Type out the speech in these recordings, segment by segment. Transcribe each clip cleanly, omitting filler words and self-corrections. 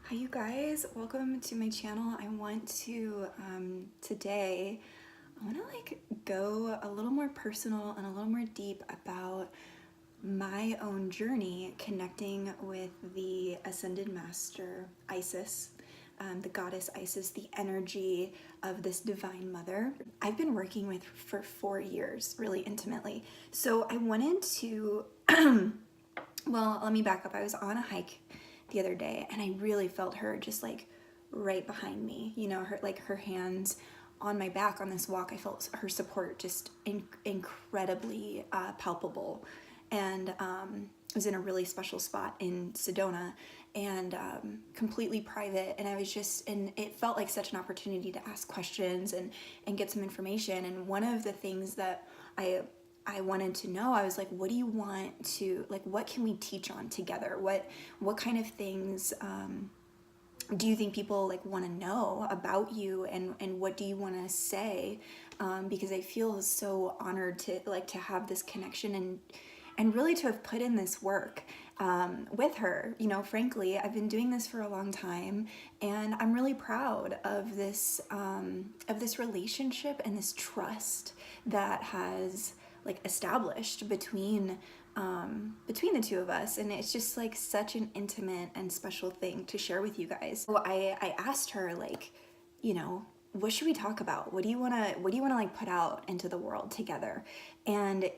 Hi you guys, welcome to my channel. I want to today I want to go a little more personal and a little more deep about my own journey connecting with the Ascended Master Isis, the goddess Isis, the energy of this divine mother. I've been working with for 4 years really intimately. So I wanted to well, let me back up. I was on a hike the other day and I really felt her just like right behind me, you know, her hands on my back on this walk. I felt her support just incredibly palpable. And I was in a really special spot in Sedona and completely private, and I was just, and it felt like such an opportunity to ask questions and get some information. And one of the things that I wanted to know, I was like, what do you want to, like, what can we teach on together? What kind of things do you think people like want to know about you, and what do you want to say? Because I feel so honored to have this connection and really to have put in this work with her. You know, frankly, I've been doing this for a long time, and I'm really proud of this relationship and this trust that has like established between the two of us. And it's just like such an intimate and special thing to share with you guys. So I asked her, like, you know, what should we talk about? What do you want to like put out into the world together? And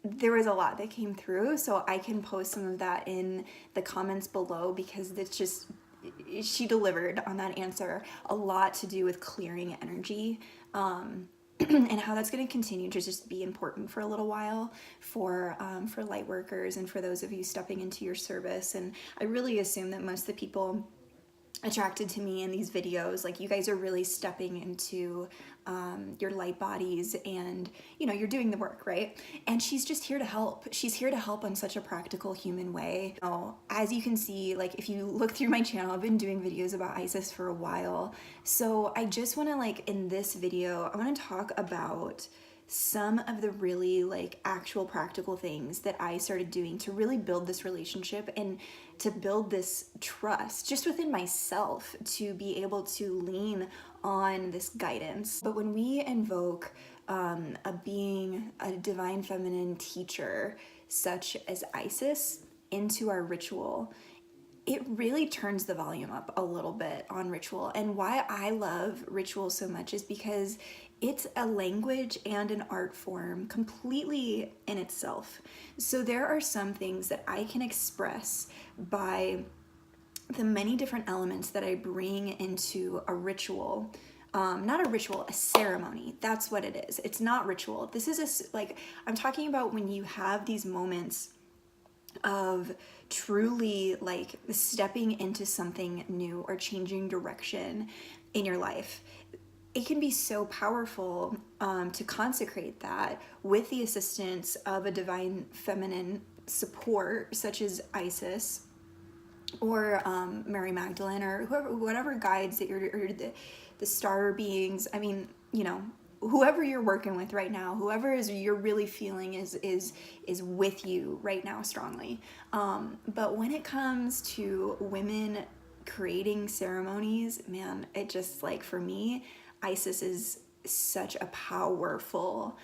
there was a lot that came through, so I can post some of that in the comments below, because it's just, she delivered on that answer. A lot to do with clearing energy, and how that's going to continue to just be important for a little while for light workers and for those of you stepping into your service. And I really assume that most of the people attracted to me in these videos, like, you guys are really stepping into your light bodies, and you know, you're doing the work, right? And she's just here to help. She's here to help in such a practical, human way. You know, as you can see, like, if you look through my channel, I've been doing videos about Isis for a while. So I just want to, like, in this video, I want to talk about some of the really like actual practical things that I started doing to really build this relationship and to build this trust just within myself, to be able to lean on this guidance. But when we invoke a being, a divine feminine teacher such as Isis into our ritual, it really turns the volume up a little bit on ritual. And why I love ritual so much is because it's a language and an art form completely in itself. So there are some things that I can express by the many different elements that I bring into a ritual. Not a ritual, a ceremony. That's what it is. It's not ritual. This is like, I'm talking about when you have these moments of truly like stepping into something new or changing direction in your life. It can be so powerful to consecrate that with the assistance of a divine feminine support such as Isis or Mary Magdalene, or whatever guides that you're the star beings. I mean, you know, whoever you're working with right now, whoever is you're really feeling is with you right now strongly. But when it comes to women creating ceremonies, man, it just, like, for me, Isis is such a powerful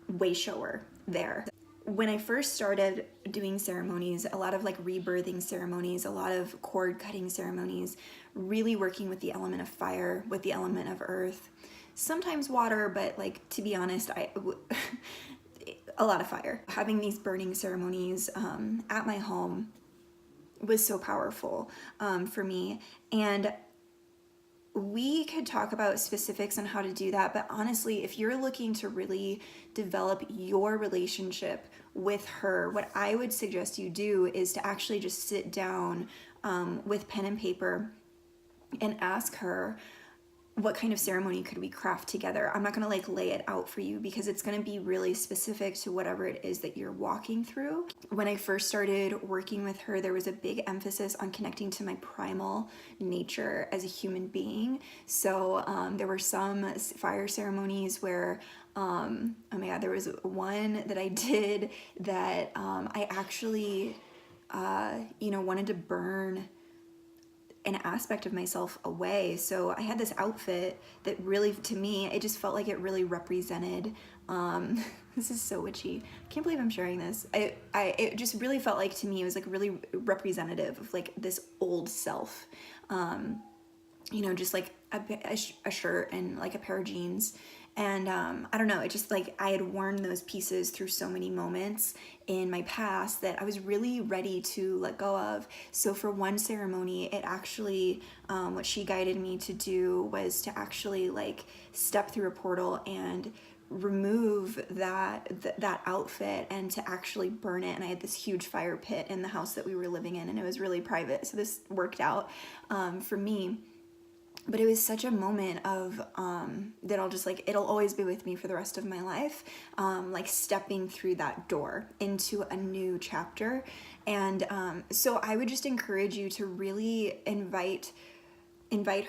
way shower there. When I first started doing ceremonies, a lot of like rebirthing ceremonies, a lot of cord cutting ceremonies, really working with the element of fire, with the element of earth, sometimes water, but like, to be honest, a lot of fire. Having these burning ceremonies at my home was so powerful for me. And we could talk about specifics on how to do that, but honestly, if you're looking to really develop your relationship with her, what I would suggest you do is to actually just sit down with pen and paper and ask her, what kind of ceremony could we craft together? I'm not gonna like lay it out for you, because it's gonna be really specific to whatever it is that you're walking through. When I first started working with her, there was a big emphasis on connecting to my primal nature as a human being. So there were some fire ceremonies where, oh my God, there was one that I did that I actually, you know, wanted to burn an aspect of myself away. So I had this outfit that really, to me, it just felt like it really represented, this is so witchy. I can't believe I'm sharing this. It just really felt like, to me, it was like really representative of like this old self. Just like a shirt and like a pair of jeans. And I don't know, it just like I had worn those pieces through so many moments in my past that I was really ready to let go of. So for one ceremony, it actually, what she guided me to do was to actually like step through a portal and remove that outfit and to actually burn it. And I had this huge fire pit in the house that we were living in, and it was really private. So this worked out for me. But it was such a moment of that I'll just like, it'll always be with me for the rest of my life, like stepping through that door into a new chapter. And so I would just encourage you to really invite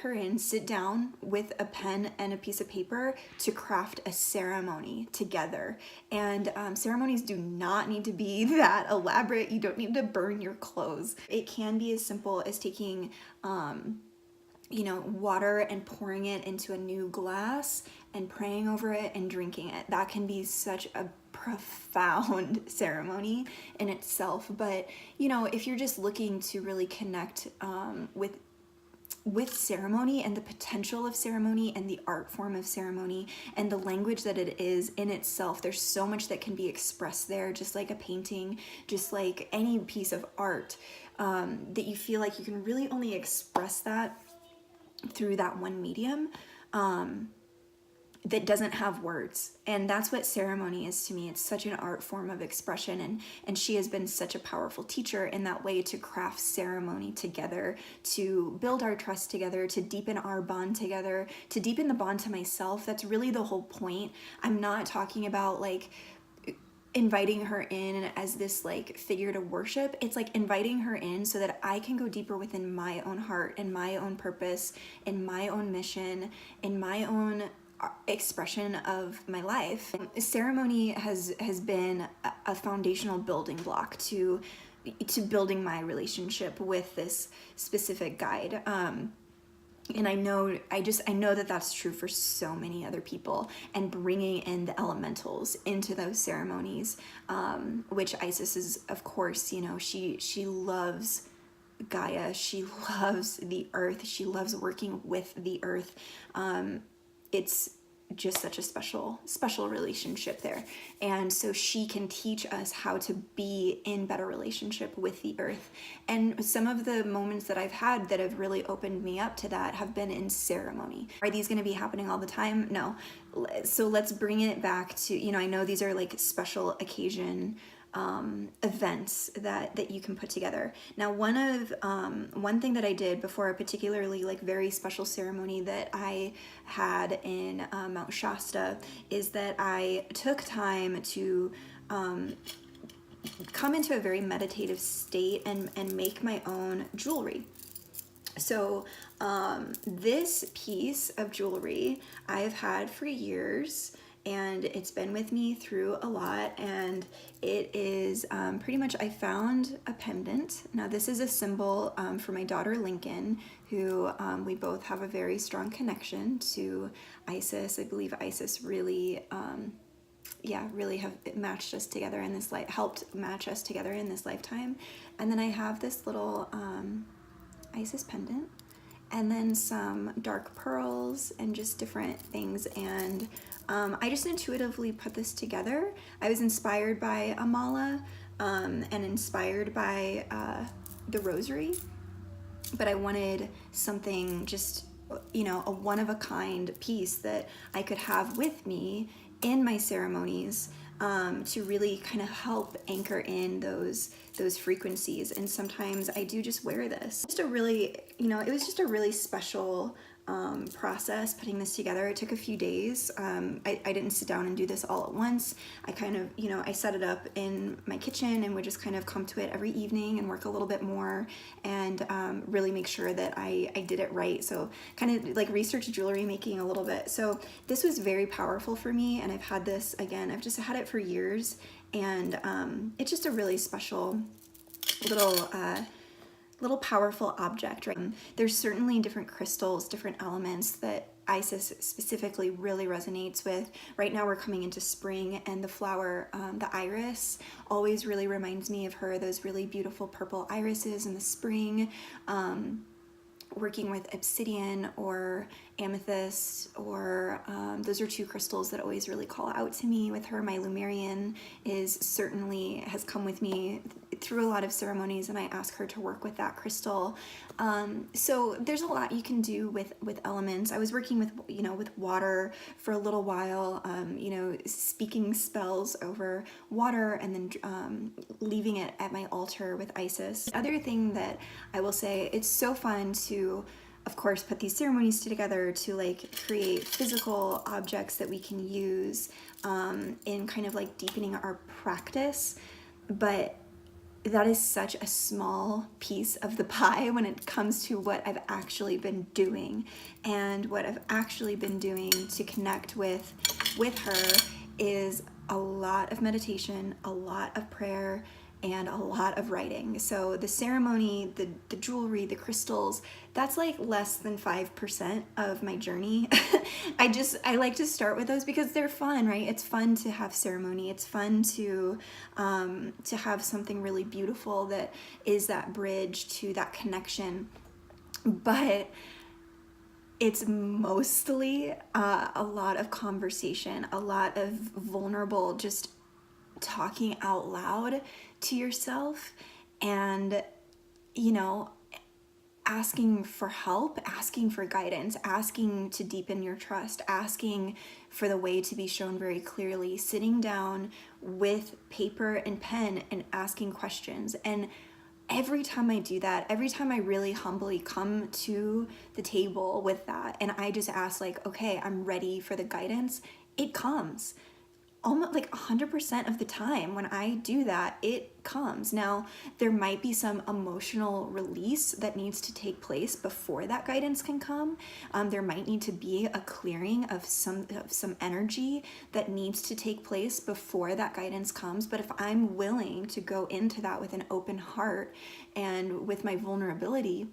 her in, sit down with a pen and a piece of paper to craft a ceremony together. And ceremonies do not need to be that elaborate. You don't need to burn your clothes. It can be as simple as taking water and pouring it into a new glass and praying over it and drinking it. That can be such a profound ceremony in itself. But, if you're just looking to really connect with ceremony and the potential of ceremony and the art form of ceremony and the language that it is in itself, there's so much that can be expressed there, just like a painting, just like any piece of art, that you feel like you can really only express that through that one medium that doesn't have words. And that's what ceremony is to me. It's such an art form of expression, and she has been such a powerful teacher in that way, to craft ceremony together, to build our trust together, to deepen our bond together, to deepen the bond to myself. That's really the whole point. I'm not talking about like inviting her in as this like figure to worship. It's like inviting her in so that I can go deeper within my own heart and my own purpose and my own mission and my own expression of my life. Ceremony has been a foundational building block to building my relationship with this specific guide. And I know that that's true for so many other people, and bringing in the elementals into those ceremonies, which Isis is, of course, she loves Gaia. She loves the earth. She loves working with the earth. It's just such a special relationship there. And so she can teach us how to be in better relationship with the earth. And some of the moments that I've had that have really opened me up to that have been in ceremony. Are these going to be happening all the time? No. So let's bring it back to, I know these are like special occasion events that you can put together. Now, one thing that I did before a particularly like very special ceremony that I had in Mount Shasta is that I took time to come into a very meditative state and make my own jewelry. So this piece of jewelry I've had for years, and it's been with me through a lot, and it is pretty much, I found a pendant. Now this is a symbol for my daughter Lincoln, who we both have a very strong connection to Isis. I believe Isis really really have matched us together in this life, helped match us together in this lifetime. And then I have this little Isis pendant, and then some dark pearls and just different things. And I just intuitively put this together. I was inspired by a mala and inspired by the rosary, but I wanted something just, a one-of-a-kind piece that I could have with me in my ceremonies to really kind of help anchor in those frequencies. And sometimes I do just wear this. Just a really, it was just a really special process putting this together. It took a few days. I didn't sit down and do this all at once. I kind of, I set it up in my kitchen and would just kind of come to it every evening and work a little bit more and really make sure that I did it right. So kind of like research jewelry making a little bit. So this was very powerful for me, and I've had this, again, I've just had it for years, and it's just a really special little little powerful object, right? There's certainly different crystals, different elements that Isis specifically really resonates with. Right now we're coming into spring, and the flower, the iris, always really reminds me of her, those really beautiful purple irises in the spring. Working with obsidian or amethyst, or those are two crystals that always really call out to me with her. My Lumerian has come with me through a lot of ceremonies, and I ask her to work with that crystal. So there's a lot you can do with elements. I was working with water for a little while, speaking spells over water, and then leaving it at my altar with Isis. The other thing that I will say, it's so fun to, of course, put these ceremonies together to like create physical objects that we can use in kind of like deepening our practice, but that is such a small piece of the pie when it comes to what I've actually been doing. And what I've actually been doing to connect with her is a lot of meditation, a lot of prayer, and a lot of writing. So the ceremony, the jewelry, the crystals, that's like less than 5% of my journey. I like to start with those because they're fun, right? It's fun to have ceremony. It's fun to have something really beautiful that is that bridge to that connection. But it's mostly a lot of conversation, a lot of vulnerable, just talking out loud to yourself, and asking for help, asking for guidance, asking to deepen your trust, asking for the way to be shown very clearly, sitting down with paper and pen and asking questions. And every time I do that, every time I really humbly come to the table with that, and I just ask like, okay, I'm ready for the guidance, it comes. Almost like 100% of the time when I do that, it comes. Now, there might be some emotional release that needs to take place before that guidance can come. There might need to be a clearing of some energy that needs to take place before that guidance comes. But if I'm willing to go into that with an open heart and with my vulnerability,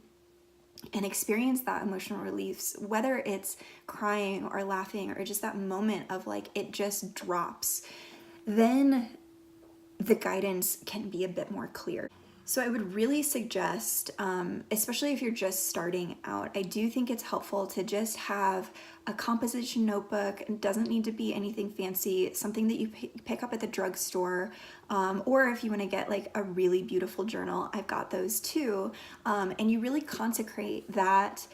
and experience that emotional release, whether it's crying or laughing or just that moment of like it just drops, then the guidance can be a bit more clear. So I would really suggest, especially if you're just starting out, I do think it's helpful to just have a composition notebook. It doesn't need to be anything fancy, something that you pick up at the drugstore, or if you want to get like a really beautiful journal, I've got those too. And you really consecrate that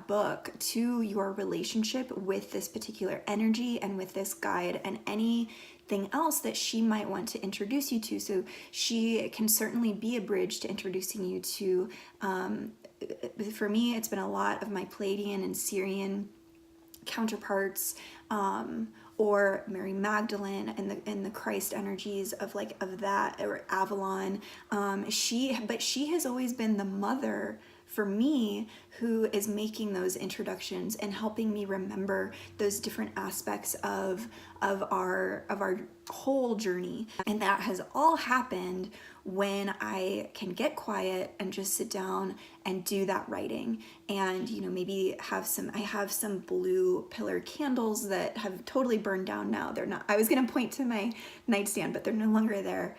book to your relationship with this particular energy and with this guide and anything else that she might want to introduce you to. So she can certainly be a bridge to introducing you to, for me, it's been a lot of my Palladian and Syrian counterparts, or Mary Magdalene and the Christ energies of that, or Avalon. She has always been the mother for me who is making those introductions and helping me remember those different aspects of our whole journey. And that has all happened when I can get quiet and just sit down and do that writing. And maybe I have some blue pillar candles that have totally burned down now. They're not, I was gonna point to my nightstand, but they're no longer there.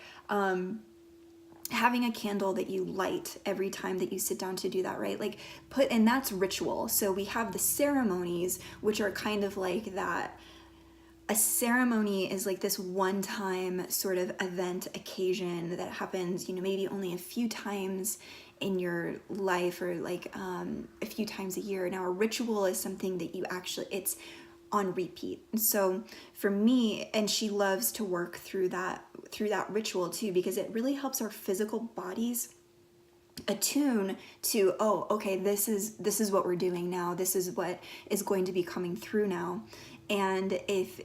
Having a candle that you light every time that you sit down to do that, right? And that's ritual. So we have the ceremonies, which are kind of like that. A ceremony is like this one-time sort of event, occasion that happens, maybe only a few times in your life, or a few times a year. Now, a ritual is something that it's on repeat. So for me, and she loves to work through that ritual too, because it really helps our physical bodies attune to, oh, okay, this is what we're doing now. This is what is going to be coming through now. And if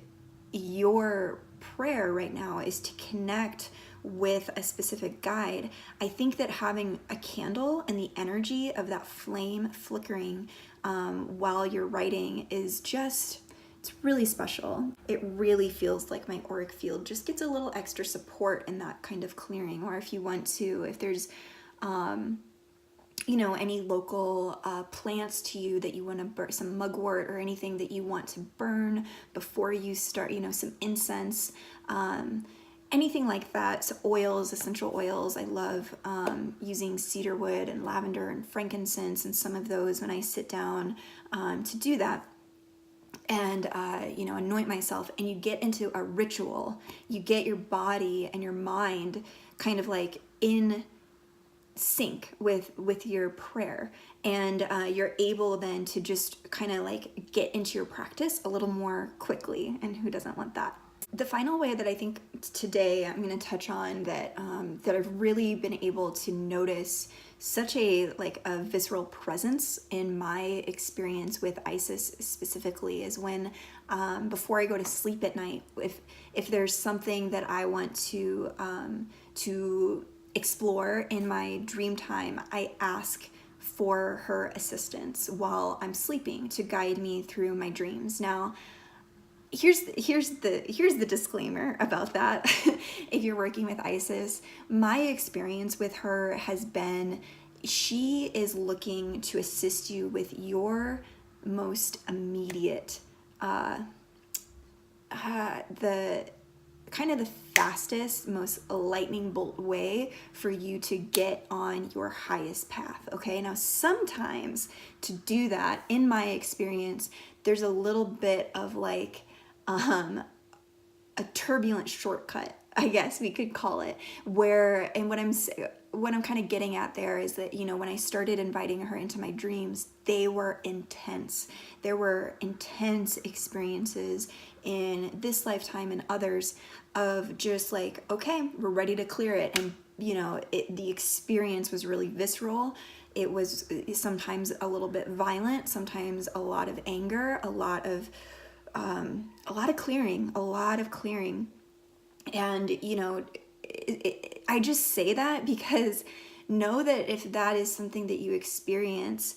your prayer right now is to connect with a specific guide, I think that having a candle and the energy of that flame flickering while you're writing is it's really special. It really feels like my auric field just gets a little extra support in that kind of clearing. Or if there's any local plants to you that you want to burn, some mugwort or anything that you want to burn before you start, some incense, anything like that. So oils, essential oils. I love using cedarwood and lavender and frankincense and some of those when I sit down to do that. And anoint myself, and you get into a ritual. You get your body and your mind kind of like in sync with your prayer, and you're able then to just kind of like get into your practice a little more quickly. And who doesn't want that? The final way that I think today I'm going to touch on that I've really been able to notice such a visceral presence in my experience with Isis specifically is when before I go to sleep at night, if there's something that I want to explore in my dream time, I ask for her assistance while I'm sleeping to guide me through my dreams. Now, here's the disclaimer about that. If you're working with Isis, my experience with her has been, she is looking to assist you with your most immediate, the kind of the fastest, most lightning bolt way for you to get on your highest path. Okay, now sometimes to do that, in my experience, there's a little bit of like a turbulent shortcut, I guess we could call it, where, and what I'm kind of getting at there is that, when I started inviting her into my dreams, they were intense. There were intense experiences in this lifetime and others of just like, okay, we're ready to clear it. And, the experience was really visceral. It was sometimes a little bit violent, sometimes a lot of anger, a lot of clearing. And, I just say that because know that if that is something that you experience,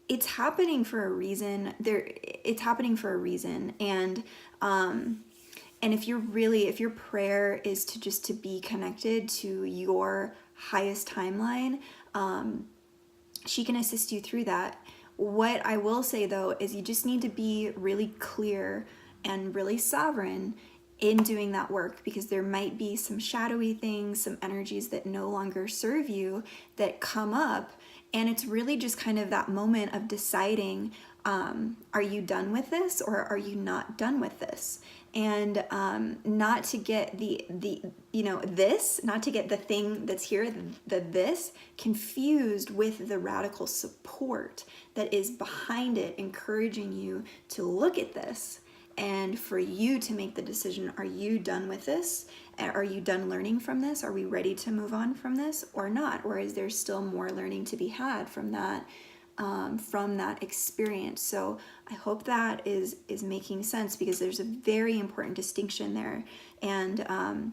it's happening for a reason. It's happening for a reason. And if your prayer is to be connected to your highest timeline, she can assist you through that. What I will say though is you just need to be really clear and really sovereign in doing that work, because there might be some shadowy things, some energies that no longer serve you that come up. And it's really just kind of that moment of deciding, are you done with this or are you not done with this? And not to get not to get the thing that's here, this confused with the radical support that is behind it, encouraging you to look at this. And for you to make the decision, are you done with this? Are you done learning from this? Are we ready to move on from this or not? Or is there still more learning to be had from that experience? So I hope that is making sense, because there's a very important distinction there. And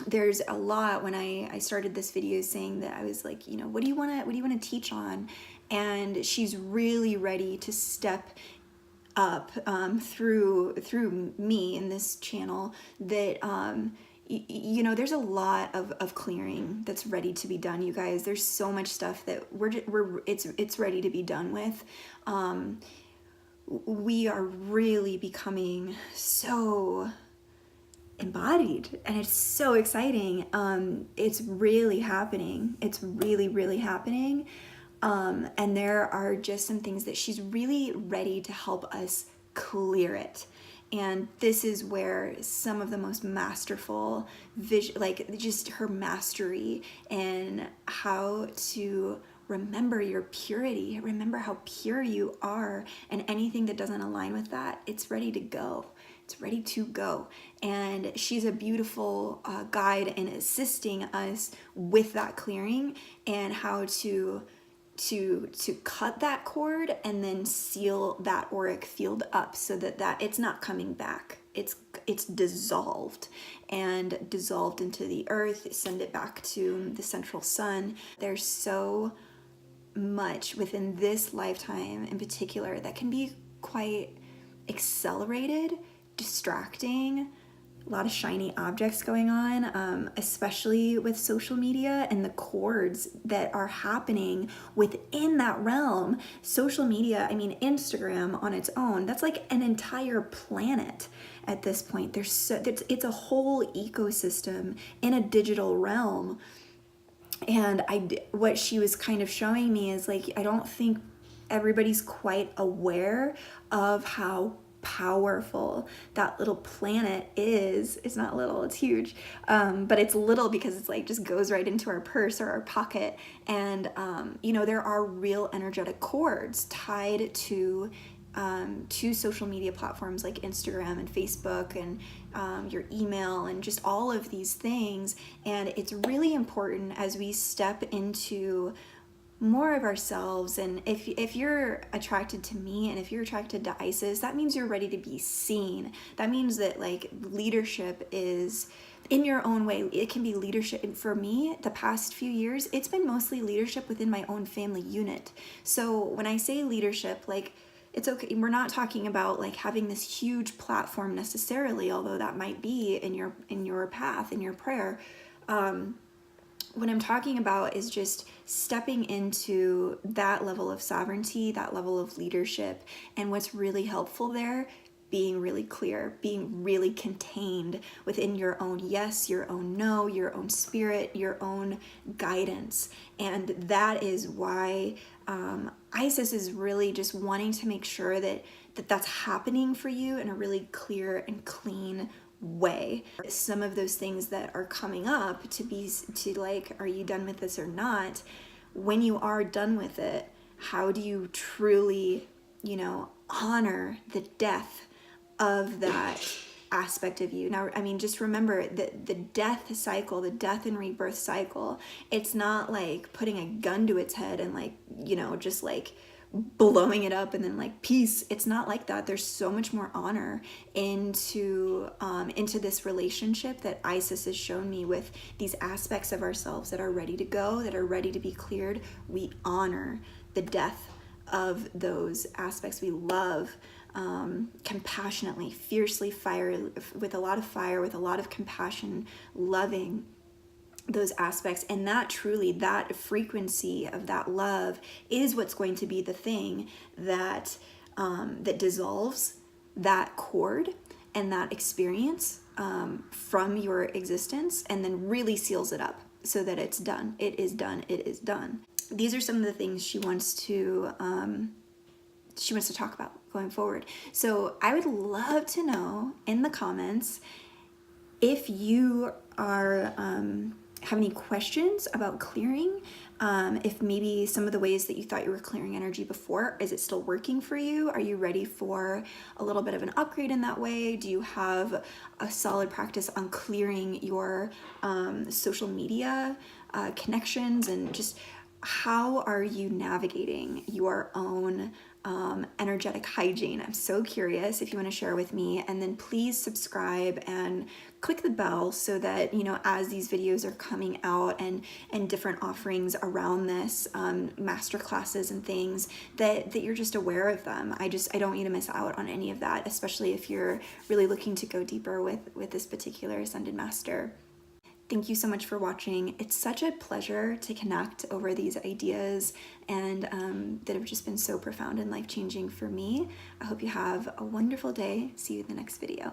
there's a lot, when I started this video saying that I was like, what do you want to teach on? And she's really ready to step up through me in this channel, that there's a lot of clearing that's ready to be done, you guys. There's so much stuff that it's ready to be done with. We are really becoming so embodied, and it's so exciting. It's really happening. It's really happening. And there are just some things that she's really ready to help us clear it. And this is where some of the most masterful vision, like just her mastery and how to remember your purity, remember how pure you are, and anything that doesn't align with that, it's ready to go. It's ready to go. And she's a beautiful guide in assisting us with that clearing and how to cut that cord and then seal that auric field up so that it's not coming back. It's dissolved into the earth, send it back to the central sun. There's so much within this lifetime in particular that can be quite accelerated, distracting, a lot of shiny objects going on, especially with social media and the cords that are happening within that realm. Social media, I mean, Instagram on its own, that's like an entire planet at this point. It's a whole ecosystem in a digital realm. And what she was kind of showing me is like, I don't think everybody's quite aware of how powerful that little planet is. It's not little, it's huge, but it's little because it's like just goes right into our purse or our pocket. And you know, there are real energetic cords tied to social media platforms like Instagram and Facebook and your email and just all of these things. And it's really important as we step into more of ourselves. And if you're attracted to me and if you're attracted to Isis, that means you're ready to be seen. That means that like leadership is in your own way. It can be leadership. And for me, the past few years, it's been mostly leadership within my own family unit. So when I say leadership, like, it's okay. We're not talking about like having this huge platform necessarily, although that might be in your path, in your prayer. What I'm talking about is just stepping into that level of sovereignty, that level of leadership. And what's really helpful there, being really clear, being really contained within your own yes, your own no, your own spirit, your own guidance. And that is why Isis is really just wanting to make sure that that's happening for you in a really clear and clean way. Some of those things that are coming up to like, are you done with this or not? When you are done with it, how do you truly, you know, honor the death of that aspect of you? Now, I mean, just remember that the death cycle, the death and rebirth cycle, it's not like putting a gun to its head and like, you know, just like blowing it up and then like peace. It's not like that. There's so much more honor into this relationship that Isis has shown me with these aspects of ourselves that are ready to go, that are ready to be cleared. We honor the death of those aspects. We love compassionately, fiercely, with a lot of fire, with a lot of compassion, loving those aspects. And that truly, that frequency of that love is what's going to be the thing that that dissolves that cord and that experience from your existence, and then really seals it up so that it's done. It is done. It is done. These are some of the things she wants to talk about going forward. So I would love to know in the comments if you are have any questions about clearing, if maybe some of the ways that you thought you were clearing energy before, is it still working for you? Are you ready for a little bit of an upgrade in that way? Do you have a solid practice on clearing your social media connections, and just how are you navigating your own energetic hygiene? I'm so curious if you want to share with me. And then please subscribe and click the bell so that, you know, as these videos are coming out and different offerings around this, master classes and things, that you're just aware of them. I don't want you to miss out on any of that, especially if you're really looking to go deeper with this particular Ascended Master. Thank you so much for watching. It's such a pleasure to connect over these ideas and that have just been so profound and life-changing for me. I hope you have a wonderful day. See you in the next video.